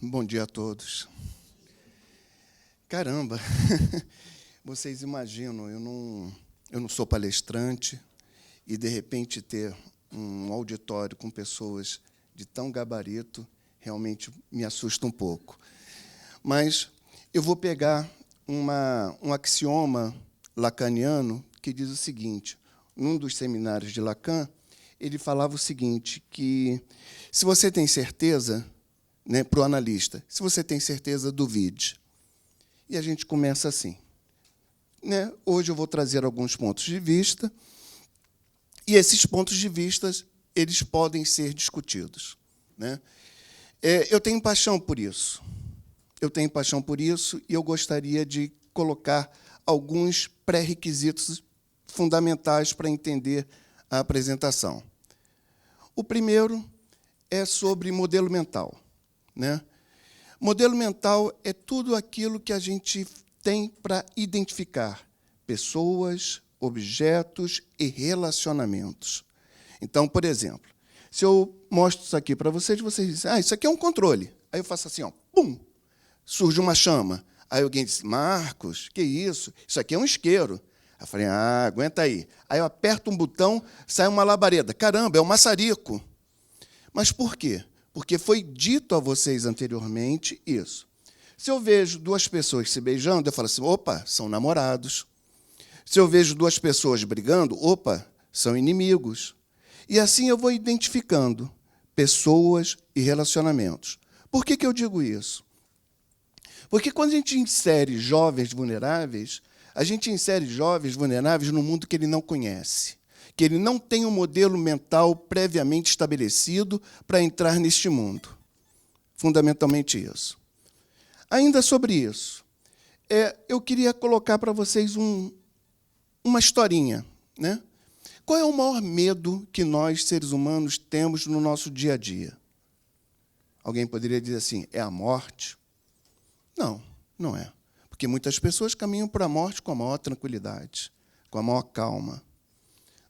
Bom dia a todos. Caramba, vocês imaginam, eu não sou palestrante e, de repente, ter um auditório com pessoas de tão gabarito realmente me assusta um pouco. Mas eu vou pegar um axioma lacaniano que diz o seguinte. Num dos seminários de Lacan, ele falava o seguinte, que se você tem certeza, né, para o analista, se você tem certeza, duvide. E a gente começa assim. Né? Hoje eu vou trazer alguns pontos de vista, e esses pontos de vista eles podem ser discutidos. Né? Eu tenho paixão por isso. E eu gostaria de colocar alguns pré-requisitos fundamentais para entender a apresentação. O primeiro é sobre modelo mental. Né? Modelo mental é tudo aquilo que a gente tem para identificar pessoas, objetos e relacionamentos. Então, por exemplo, se eu mostro isso aqui para vocês dizem, isso aqui é um controle. Aí eu faço assim, ó, pum, surge uma chama. Aí alguém diz, Marcos, que isso? Isso aqui é um isqueiro. Aí eu falei, aguenta aí. Aí eu aperto um botão, sai uma labareda. Caramba, é um maçarico. Mas por quê? Porque foi dito a vocês anteriormente isso. Se eu vejo duas pessoas se beijando, eu falo assim, opa, são namorados. Se eu vejo duas pessoas brigando, opa, são inimigos. E assim eu vou identificando pessoas e relacionamentos. Por que eu digo isso? Porque quando a gente insere jovens vulneráveis, a gente insere jovens vulneráveis num mundo que ele não conhece, que ele não tem um modelo mental previamente estabelecido para entrar neste mundo. Fundamentalmente isso. Ainda sobre isso, eu queria colocar para vocês uma historinha. Né? Qual é o maior medo que nós, seres humanos, temos no nosso dia a dia? Alguém poderia dizer assim, é a morte? Não, não é. Porque muitas pessoas caminham para a morte com a maior tranquilidade, com a maior calma.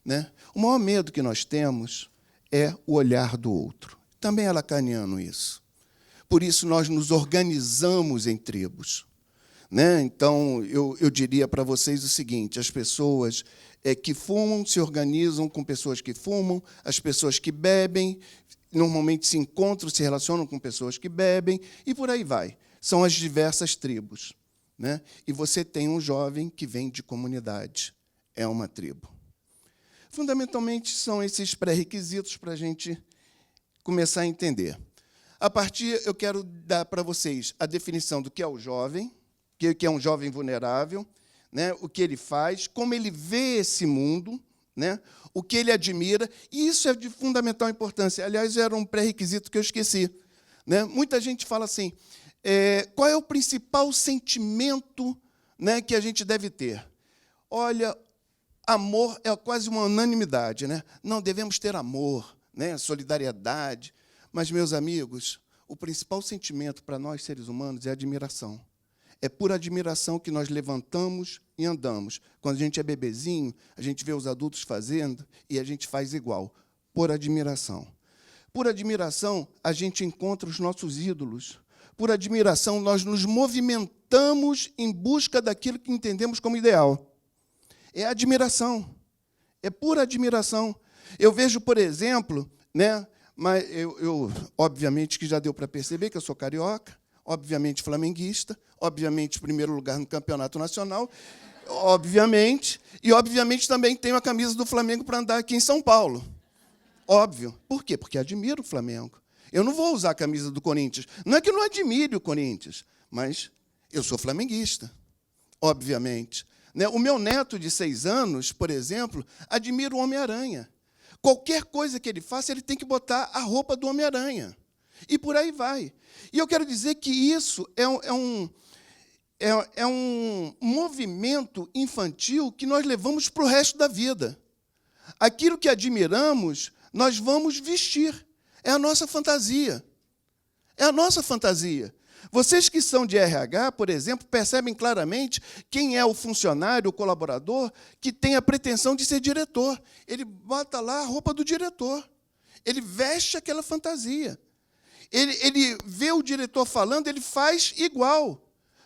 Né? O maior medo que nós temos é o olhar do outro. Também é lacaniano isso. Por isso, nós nos organizamos em tribos. Né? Então, eu diria para vocês o seguinte, as pessoas que fumam se organizam com pessoas que fumam, as pessoas que bebem normalmente se encontram, se relacionam com pessoas que bebem, e por aí vai. São as diversas tribos. Né? E você tem um jovem que vem de comunidade. É uma tribo. Fundamentalmente, são esses pré-requisitos para a gente começar a entender. A partir, eu quero dar para vocês a definição do que é o jovem, o que é um jovem vulnerável, né? O que ele faz, como ele vê esse mundo, né? O que ele admira, e isso é de fundamental importância. Aliás, era um pré-requisito que eu esqueci. Né? Muita gente fala assim, qual é o principal sentimento, né, que a gente deve ter? Olha, amor é quase uma unanimidade. Né? Não, devemos ter amor, né, solidariedade. Mas, meus amigos, o principal sentimento para nós, seres humanos, é admiração. É por admiração que nós levantamos e andamos. Quando a gente é bebezinho, a gente vê os adultos fazendo e a gente faz igual, por admiração. Por admiração, a gente encontra os nossos ídolos. Por admiração, nós nos movimentamos em busca daquilo que entendemos como ideal. É admiração. É pura admiração. Eu vejo, por exemplo, né, mas obviamente que já deu para perceber que eu sou carioca, obviamente flamenguista, obviamente primeiro lugar no campeonato nacional, obviamente, e obviamente também tenho a camisa do Flamengo para andar aqui em São Paulo. Óbvio. Por quê? Porque admiro o Flamengo. Eu não vou usar a camisa do Corinthians. Não é que eu não admire o Corinthians, mas eu sou flamenguista, obviamente. Né? O meu neto de 6 anos, por exemplo, admira o Homem-Aranha. Qualquer coisa que ele faça, ele tem que botar a roupa do Homem-Aranha. E por aí vai. E eu quero dizer que isso é um movimento infantil que nós levamos para o resto da vida. Aquilo que admiramos, nós vamos vestir. É a nossa fantasia. É a nossa fantasia. Vocês que são de RH, por exemplo, percebem claramente quem é o funcionário, o colaborador, que tem a pretensão de ser diretor. Ele bota lá a roupa do diretor. Ele veste aquela fantasia. Ele vê o diretor falando, ele faz igual,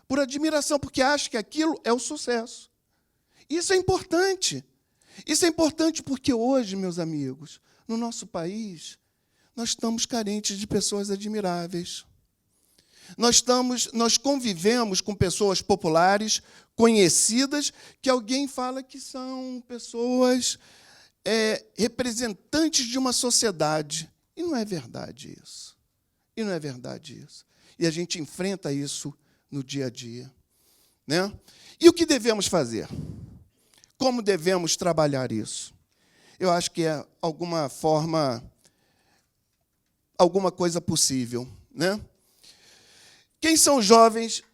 por admiração, porque acha que aquilo é o sucesso. Isso é importante. Isso é importante porque hoje, meus amigos, no nosso país, nós estamos carentes de pessoas admiráveis. Nós convivemos com pessoas populares, conhecidas, que alguém fala que são pessoas representantes de uma sociedade. E não é verdade isso. E não é verdade isso. E a gente enfrenta isso no dia a dia. Né? E o que devemos fazer? Como devemos trabalhar isso? Eu acho que é alguma forma, alguma coisa possível. Né? Quem são os jovens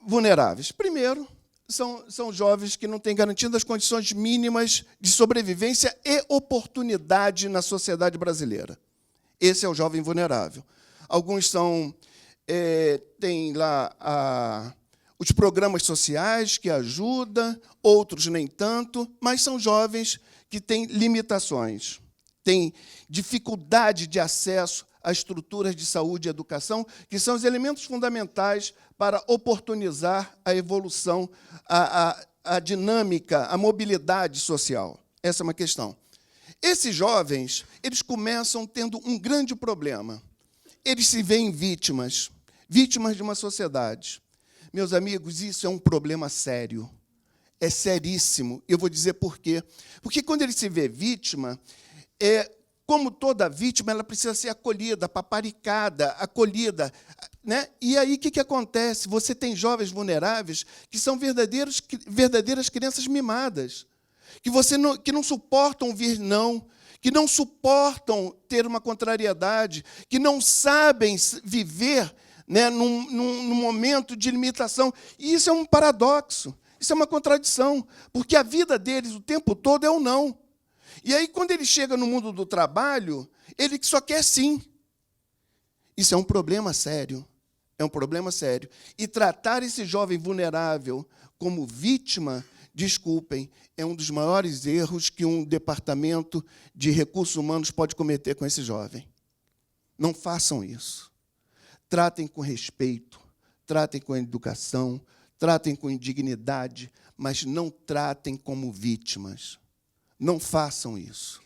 vulneráveis? Primeiro, são jovens que não têm garantido as condições mínimas de sobrevivência e oportunidade na sociedade brasileira. Esse é o jovem vulnerável. Alguns têm lá os programas sociais que ajudam, outros nem tanto, mas são jovens que têm limitações, têm dificuldade de acesso a estruturas de saúde e educação, que são os elementos fundamentais para oportunizar a evolução, a dinâmica, a mobilidade social. Essa é uma questão. Esses jovens, eles começam tendo um grande problema. Eles se veem vítimas de uma sociedade. Meus amigos, isso é um problema sério. É seríssimo. Eu vou dizer por quê. Porque quando ele se vê vítima, como toda vítima, ela precisa ser acolhida, paparicada, acolhida. Né? E aí, o que acontece? Você tem jovens vulneráveis que são verdadeiras crianças mimadas, que não suportam ouvir não, que não suportam ter uma contrariedade, que não sabem viver, né, num momento de limitação. E isso é um paradoxo, isso é uma contradição, porque a vida deles o tempo todo é o não. E aí, quando ele chega no mundo do trabalho, ele só quer sim. Isso é um problema sério. É um problema sério. E tratar esse jovem vulnerável como vítima, desculpem, é um dos maiores erros que um departamento de recursos humanos pode cometer com esse jovem. Não façam isso. Tratem com respeito, tratem com educação, tratem com dignidade, mas não tratem como vítimas. Não façam isso.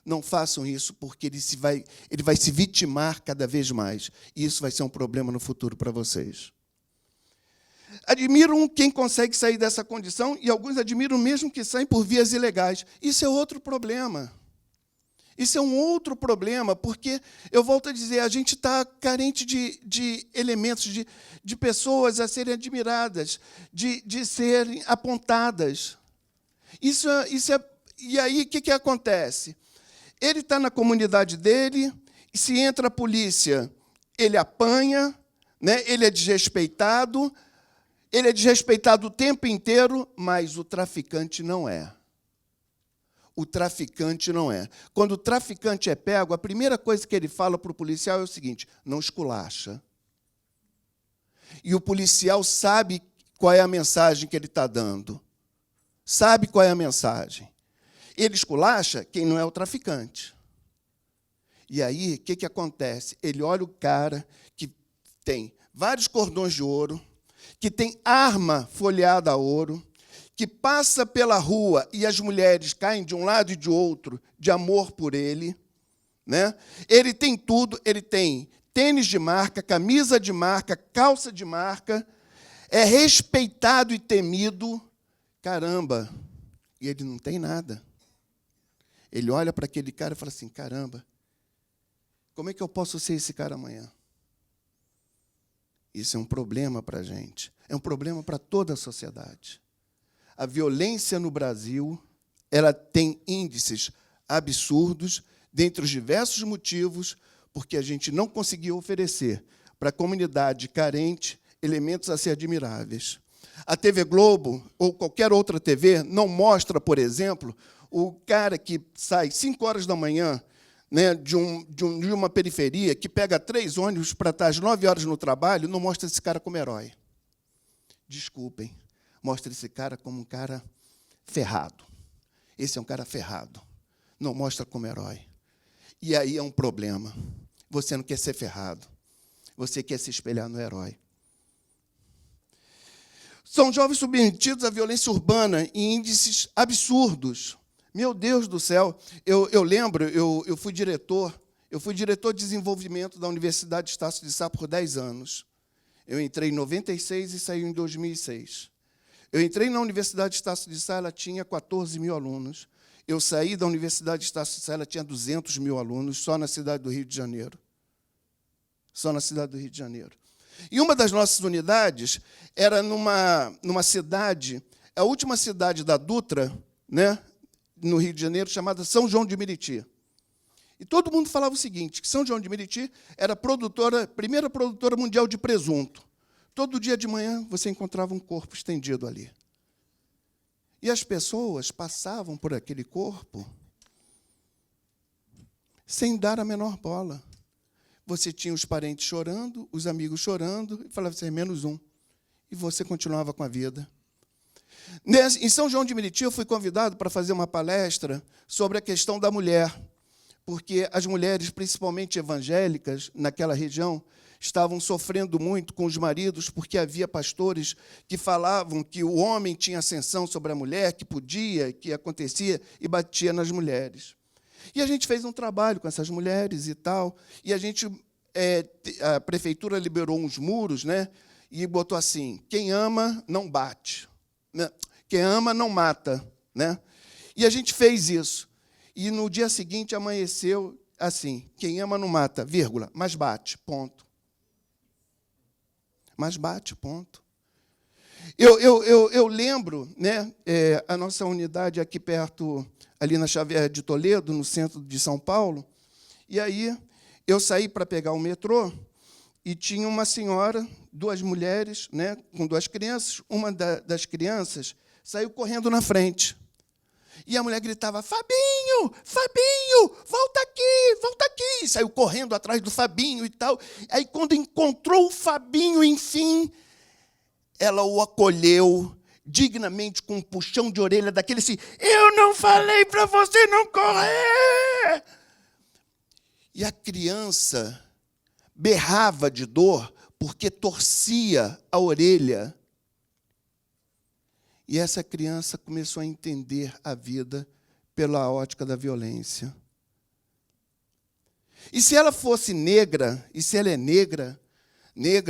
Não façam isso, porque ele vai se vitimar cada vez mais. E isso vai ser um problema no futuro para vocês. Admiram quem consegue sair dessa condição, e alguns admiram mesmo que saem por vias ilegais. Isso é outro problema. Isso é um outro problema, porque, eu volto a dizer, a gente está carente de elementos, de pessoas a serem admiradas, de serem apontadas. E aí, o que acontece? Ele está na comunidade dele, e se entra a polícia, ele apanha, né? Ele é desrespeitado o tempo inteiro, mas o traficante não é. O traficante não é. Quando o traficante é pego, a primeira coisa que ele fala para o policial é o seguinte: não esculacha. E o policial sabe qual é a mensagem que ele está dando. Sabe qual é a mensagem. Ele esculacha quem não é o traficante. E aí, o que acontece? Ele olha o cara que tem vários cordões de ouro, que tem arma folheada a ouro, que passa pela rua e as mulheres caem de um lado e de outro de amor por ele. Né? Ele tem tudo, ele tem tênis de marca, camisa de marca, calça de marca, é respeitado e temido. Caramba, e ele não tem nada. Ele olha para aquele cara e fala assim: caramba, como é que eu posso ser esse cara amanhã? Isso é um problema para a gente. É um problema para toda a sociedade. A violência no Brasil, ela tem índices absurdos, dentre os diversos motivos, porque a gente não conseguiu oferecer para a comunidade carente elementos a ser admiráveis. A TV Globo, ou qualquer outra TV, não mostra, por exemplo, o cara que sai 5 horas da manhã, né, de uma periferia, que pega 3 ônibus para estar às 9 horas no trabalho, não mostra esse cara como herói. Desculpem, mostra esse cara como um cara ferrado. Esse é um cara ferrado. Não mostra como herói. E aí é um problema. Você não quer ser ferrado. Você quer se espelhar no herói. São jovens submetidos à violência urbana em índices absurdos. Meu Deus do céu, eu lembro, eu fui diretor de desenvolvimento da Universidade de Estácio de Sá por 10 anos. Eu entrei em 96 e saí em 2006. Eu entrei na Universidade de Estácio de Sá, ela tinha 14 mil alunos. Eu saí da Universidade de Estácio de Sá, ela tinha 200 mil alunos, só na cidade do Rio de Janeiro. Só na cidade do Rio de Janeiro. E uma das nossas unidades era numa cidade, a última cidade da Dutra, né, no Rio de Janeiro, chamada São João de Meriti. E todo mundo falava o seguinte, que São João de Meriti era a primeira produtora mundial de presunto. Todo dia de manhã você encontrava um corpo estendido ali. E as pessoas passavam por aquele corpo sem dar a menor bola. Você tinha os parentes chorando, os amigos chorando, e falava assim, menos um. E você continuava com a vida. Em São João de Meriti, eu fui convidado para fazer uma palestra sobre a questão da mulher, porque as mulheres, principalmente evangélicas, naquela região, estavam sofrendo muito com os maridos, porque havia pastores que falavam que o homem tinha ascensão sobre a mulher, que podia, que acontecia, e batia nas mulheres. E a gente fez um trabalho com essas mulheres e tal, e a prefeitura liberou uns muros, né, e botou assim, quem ama não bate, né? Quem ama não mata. Né? E a gente fez isso. E no dia seguinte amanheceu assim, quem ama não mata, vírgula, mas bate, ponto. Mas bate, ponto. Eu lembro, né, a nossa unidade aqui perto, ali na Xavier de Toledo, no centro de São Paulo, e aí eu saí para pegar o metrô e tinha uma senhora, duas mulheres, né, com duas crianças, uma das crianças saiu correndo na frente. E a mulher gritava, Fabinho, Fabinho, volta aqui. E saiu correndo atrás do Fabinho e tal. Aí, quando encontrou o Fabinho, enfim, ela o acolheu dignamente com um puxão de orelha daquele assim, eu não falei para você não correr. E a criança berrava de dor porque torcia a orelha. E essa criança começou a entender a vida pela ótica da violência. E se ela fosse negra, e se ela é negra,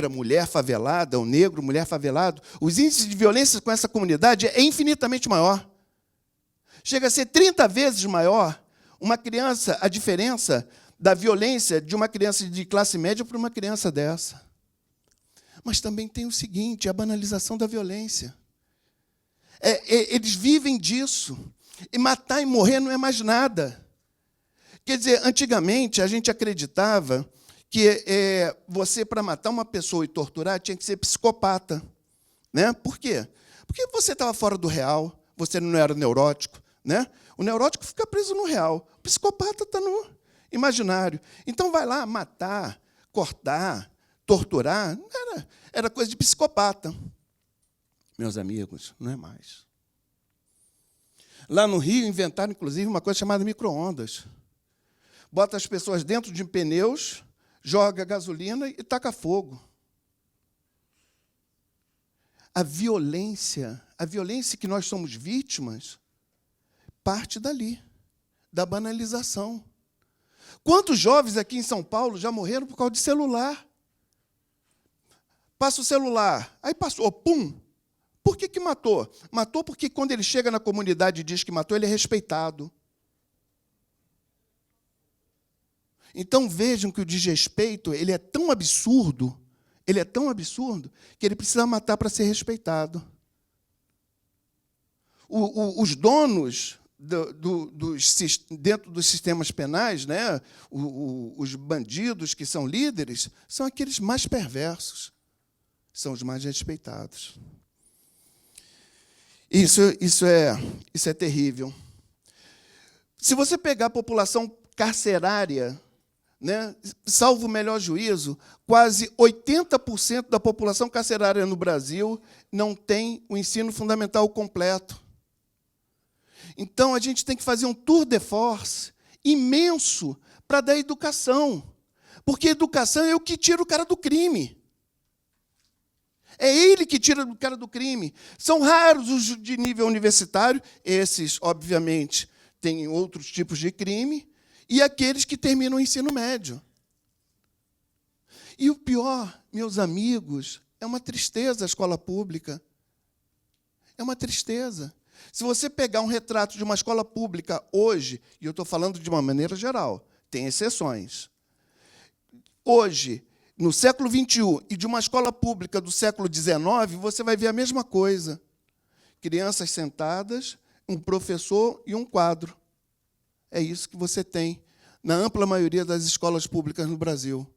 mulher favelada, ou negro, mulher favelado, os índices de violência com essa comunidade é infinitamente maior. Chega a ser 30 vezes maior uma criança, a diferença da violência de uma criança de classe média para uma criança dessa. Mas também tem o seguinte, a banalização da violência. Eles vivem disso. E matar e morrer não é mais nada. Quer dizer, antigamente, a gente acreditava que você, para matar uma pessoa e torturar, tinha que ser psicopata. Né? Por quê? Porque você estava fora do real, você não era neurótico. Né? O neurótico fica preso no real. O psicopata está no imaginário. Então, vai lá matar, cortar, torturar. Era coisa de psicopata. Meus amigos, não é mais. Lá no Rio, inventaram, inclusive, uma coisa chamada micro-ondas. Bota as pessoas dentro de pneus, joga gasolina e taca fogo. A violência que nós somos vítimas, parte dali, da banalização. Quantos jovens aqui em São Paulo já morreram por causa de celular? Passa o celular, aí passou, pum! Por que matou? Matou porque, quando ele chega na comunidade e diz que matou, ele é respeitado. Então, vejam que o desrespeito ele é tão absurdo, que ele precisa matar para ser respeitado. Os donos dentro dos sistemas penais, né, os bandidos que são líderes, são aqueles mais perversos, são os mais respeitados. Isso é terrível. Se você pegar a população carcerária, né, salvo o melhor juízo, quase 80% da população carcerária no Brasil não tem o ensino fundamental completo. Então, a gente tem que fazer um tour de force imenso para dar educação. Porque educação é o que tira o cara do crime. É ele que tira o cara do crime. São raros os de nível universitário, esses, obviamente, têm outros tipos de crime, e aqueles que terminam o ensino médio. E o pior, meus amigos, é uma tristeza a escola pública. É uma tristeza. Se você pegar um retrato de uma escola pública hoje, e eu estou falando de uma maneira geral, tem exceções. Hoje, no século XXI, e de uma escola pública do século XIX, você vai ver a mesma coisa. Crianças sentadas, um professor e um quadro. É isso que você tem na ampla maioria das escolas públicas no Brasil.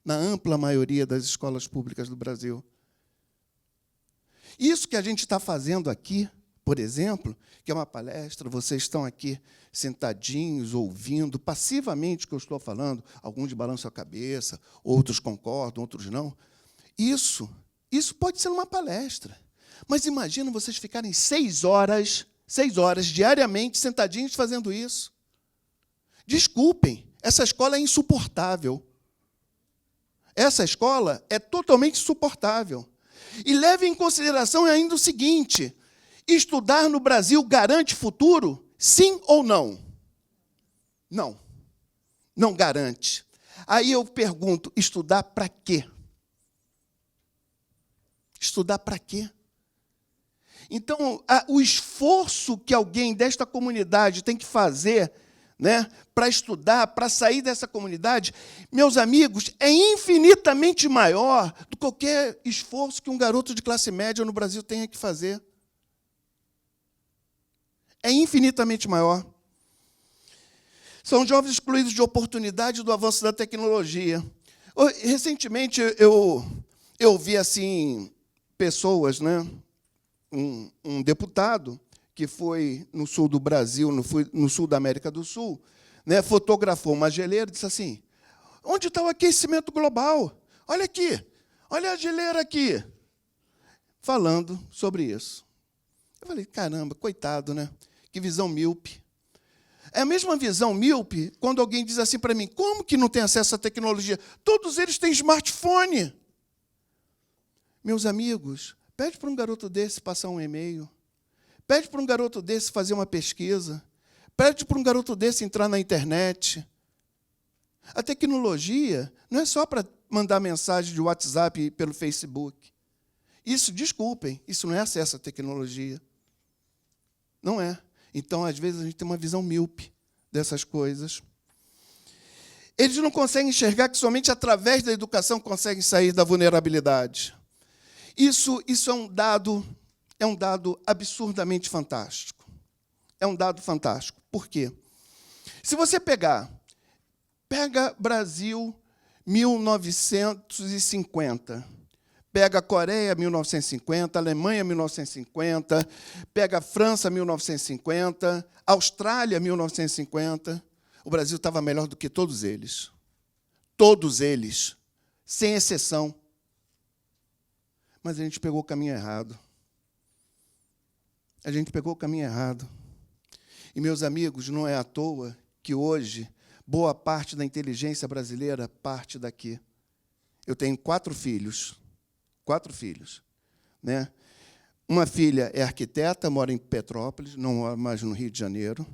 Na ampla maioria das escolas públicas do Brasil. Isso que a gente está fazendo aqui, por exemplo, que é uma palestra, vocês estão aqui sentadinhos, ouvindo passivamente o que eu estou falando, alguns balançam a cabeça, outros concordam, outros não. Isso pode ser uma palestra. Mas imagina vocês ficarem 6 horas diariamente sentadinhos fazendo isso. Desculpem, essa escola é insuportável. Essa escola é totalmente insuportável. E leve em consideração ainda o seguinte: estudar no Brasil garante futuro? Sim ou não? Não. Não garante. Aí eu pergunto, estudar para quê? Estudar para quê? Então, o esforço que alguém desta comunidade tem que fazer, né, para estudar, para sair dessa comunidade, meus amigos, é infinitamente maior do que qualquer esforço que um garoto de classe média no Brasil tenha que fazer. É infinitamente maior. São jovens excluídos de oportunidade do avanço da tecnologia. Recentemente, eu vi assim, pessoas, né, um deputado que foi no sul do Brasil, no sul da América do Sul, né, fotografou uma geleira e disse assim: onde está o aquecimento global? Olha aqui, olha a geleira aqui. Falando sobre isso. Eu falei, caramba, coitado, né? Que visão míope. É a mesma visão míope quando alguém diz assim para mim, como que não tem acesso à tecnologia? Todos eles têm smartphone. Meus amigos, pede para um garoto desse passar um e-mail. Pede para um garoto desse fazer uma pesquisa. Pede para um garoto desse entrar na internet. A tecnologia não é só para mandar mensagem de WhatsApp pelo Facebook. Isso, desculpem, isso não é acesso à tecnologia. Não é. Então, às vezes, a gente tem uma visão míope dessas coisas. Eles não conseguem enxergar que somente através da educação conseguem sair da vulnerabilidade. Isso é um dado absurdamente fantástico. É um dado fantástico. Por quê? Se você pega Brasil 1950, pega a Coreia 1950, Alemanha 1950, pega a França 1950, Austrália 1950, o Brasil estava melhor do que todos eles. Todos eles, sem exceção. Mas a gente pegou o caminho errado. A gente pegou o caminho errado. E, meus amigos, não é à toa que hoje boa parte da inteligência brasileira parte daqui. Eu tenho 4 filhos. 4 filhos. Né? Uma filha é arquiteta, mora em Petrópolis, não mora mais no Rio de Janeiro.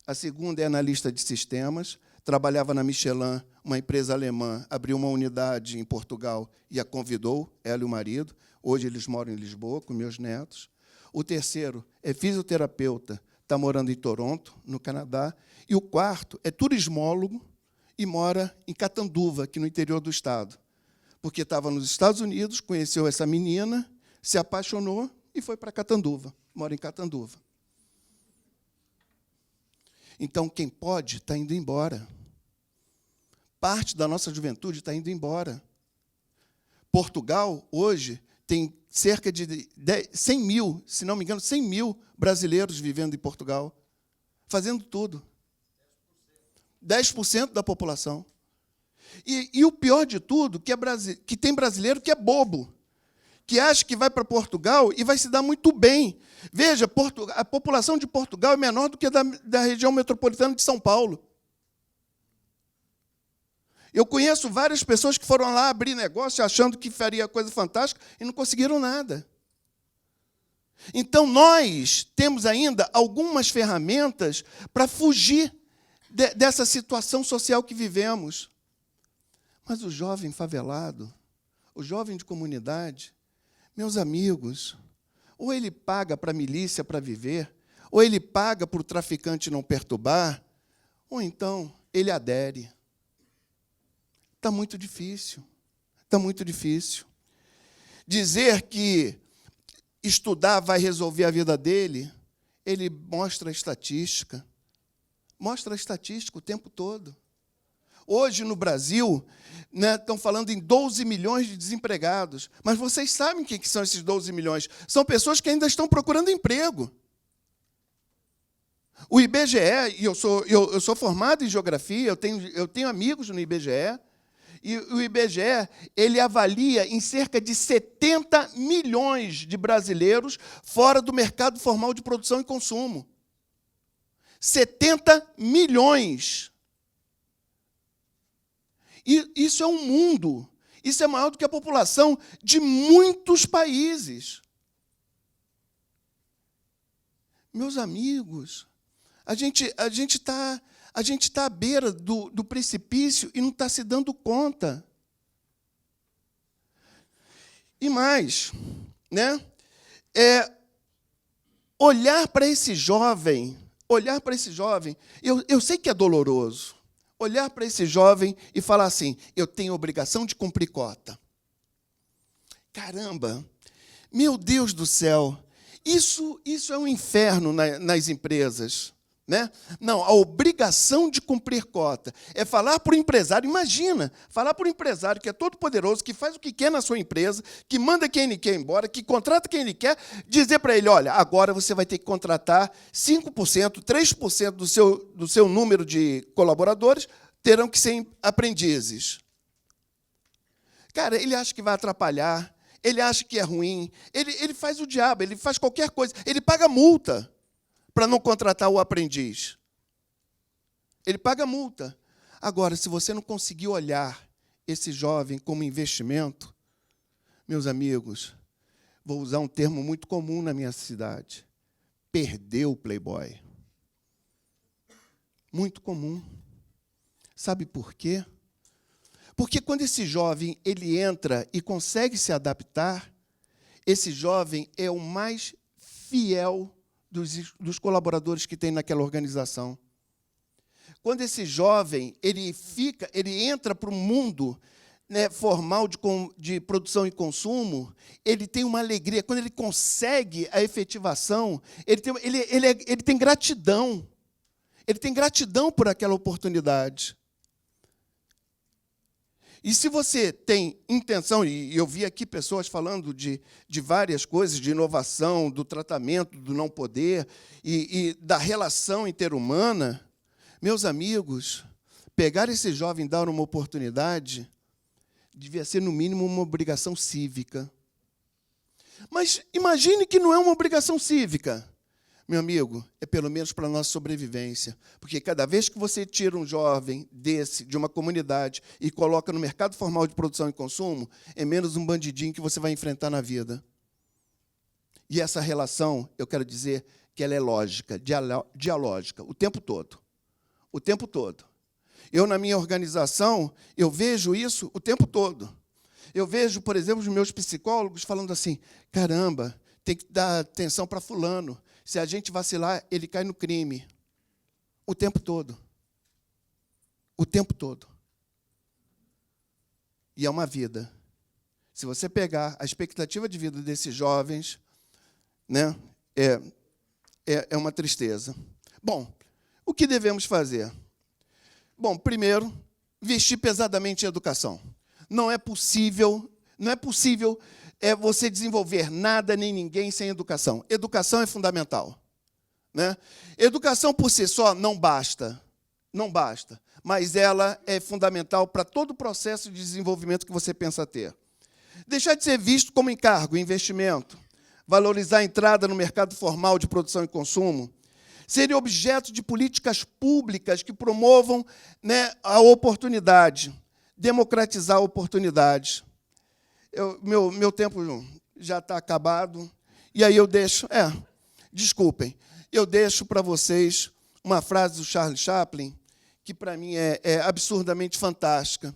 A segunda é analista de sistemas, trabalhava na Michelin, uma empresa alemã, abriu uma unidade em Portugal e a convidou, ela e o marido. Hoje eles moram em Lisboa com meus netos. O terceiro é fisioterapeuta, está morando em Toronto, no Canadá. E o quarto é turismólogo e mora em Catanduva, aqui no interior do estado. Porque estava nos Estados Unidos, conheceu essa menina, se apaixonou e foi para Catanduva. Mora em Catanduva. Então, quem pode está indo embora. Parte da nossa juventude está indo embora. Portugal, hoje, tem cerca de 100 mil, se não me engano, 100 mil brasileiros vivendo em Portugal, fazendo tudo. 10% da população. E o pior de tudo, que tem brasileiro que é bobo, que acha que vai para Portugal e vai se dar muito bem. Veja, a população de Portugal é menor do que a da região metropolitana de São Paulo. Eu conheço várias pessoas que foram lá abrir negócio achando que faria coisa fantástica e não conseguiram nada. Então, nós temos ainda algumas ferramentas para fugir dessa situação social que vivemos. Mas o jovem favelado, o jovem de comunidade, meus amigos, ou ele paga para a milícia para viver, ou ele paga para o traficante não perturbar, ou então ele adere. Está muito difícil. Está muito difícil. Dizer que estudar vai resolver a vida dele, ele mostra a estatística. Mostra a estatística o tempo todo. Hoje, no Brasil, estão falando em 12 milhões de desempregados. Mas vocês sabem o que são esses 12 milhões? São pessoas que ainda estão procurando emprego. O IBGE, e eu sou formado em geografia, eu tenho amigos no IBGE, e o IBGE ele avalia em cerca de 70 milhões de brasileiros fora do mercado formal de produção e consumo. 70 milhões. E isso é um mundo. Isso é maior do que a população de muitos países. Meus amigos, a gente está à beira do precipício e não está se dando conta. E mais, olhar para esse jovem, eu sei que é doloroso, olhar para esse jovem e falar assim, eu tenho obrigação de cumprir cota. Caramba, meu Deus do céu, isso é um inferno nas empresas. Não, a obrigação de cumprir cota é falar para o empresário, imagina, falar para o empresário que é todo poderoso, que faz o que quer na sua empresa, que manda quem ele quer embora, que contrata quem ele quer, dizer para ele, olha, agora você vai ter que contratar 5%, 3% do seu número de colaboradores terão que ser aprendizes. Cara, ele acha que vai atrapalhar, ele acha que é ruim, ele faz o diabo, ele faz qualquer coisa, ele paga multa para não contratar o aprendiz. Ele paga multa. Agora, se você não conseguir olhar esse jovem como investimento, meus amigos, vou usar um termo muito comum na minha cidade, perdeu o playboy. Muito comum. Sabe por quê? Porque quando esse jovem ele entra e consegue se adaptar, esse jovem é o mais fiel dos colaboradores que tem naquela organização. Quando esse jovem ele entra para o mundo formal de produção e consumo, ele tem uma alegria. Quando ele consegue a efetivação, ele tem gratidão. Ele tem gratidão por aquela oportunidade. E se você tem intenção, e eu vi aqui pessoas falando de várias coisas, de inovação, do tratamento, do não poder, e da relação interhumana, meus amigos, pegar esse jovem e dar uma oportunidade devia ser, no mínimo, uma obrigação cívica. Mas imagine que não é uma obrigação cívica. Meu amigo, é pelo menos para a nossa sobrevivência. Porque cada vez que você tira um jovem de uma comunidade e coloca no mercado formal de produção e consumo, é menos um bandidinho que você vai enfrentar na vida. E essa relação, eu quero dizer que ela é lógica, dialógica, o tempo todo. O tempo todo. Eu, na minha organização, eu vejo isso o tempo todo. Eu vejo, por exemplo, os meus psicólogos falando assim, caramba, tem que dar atenção para fulano. Se a gente vacilar, ele cai no crime. O tempo todo. O tempo todo. E é uma vida. Se você pegar a expectativa de vida desses jovens, é uma tristeza. Bom, o que devemos fazer? Bom, primeiro, investir pesadamente em educação. Não é possível você desenvolver nada nem ninguém sem educação. Educação é fundamental. Educação por si só não basta, mas ela é fundamental para todo o processo de desenvolvimento que você pensa ter. Deixar de ser visto como encargo, investimento, valorizar a entrada no mercado formal de produção e consumo, serem objeto de políticas públicas que promovam a oportunidade. democratizar oportunidades. Meu tempo já está acabado, e aí eu deixo... desculpem, eu deixo para vocês uma frase do Charles Chaplin, que, para mim, é absurdamente fantástica,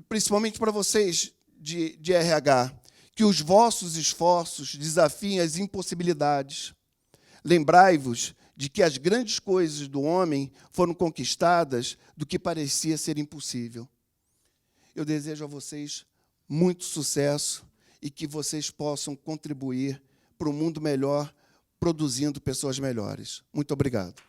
principalmente para vocês de RH, que os vossos esforços desafiem as impossibilidades. Lembrai-vos de que as grandes coisas do homem foram conquistadas do que parecia ser impossível. Eu desejo a vocês muito sucesso e que vocês possam contribuir para um mundo melhor, produzindo pessoas melhores. Muito obrigado.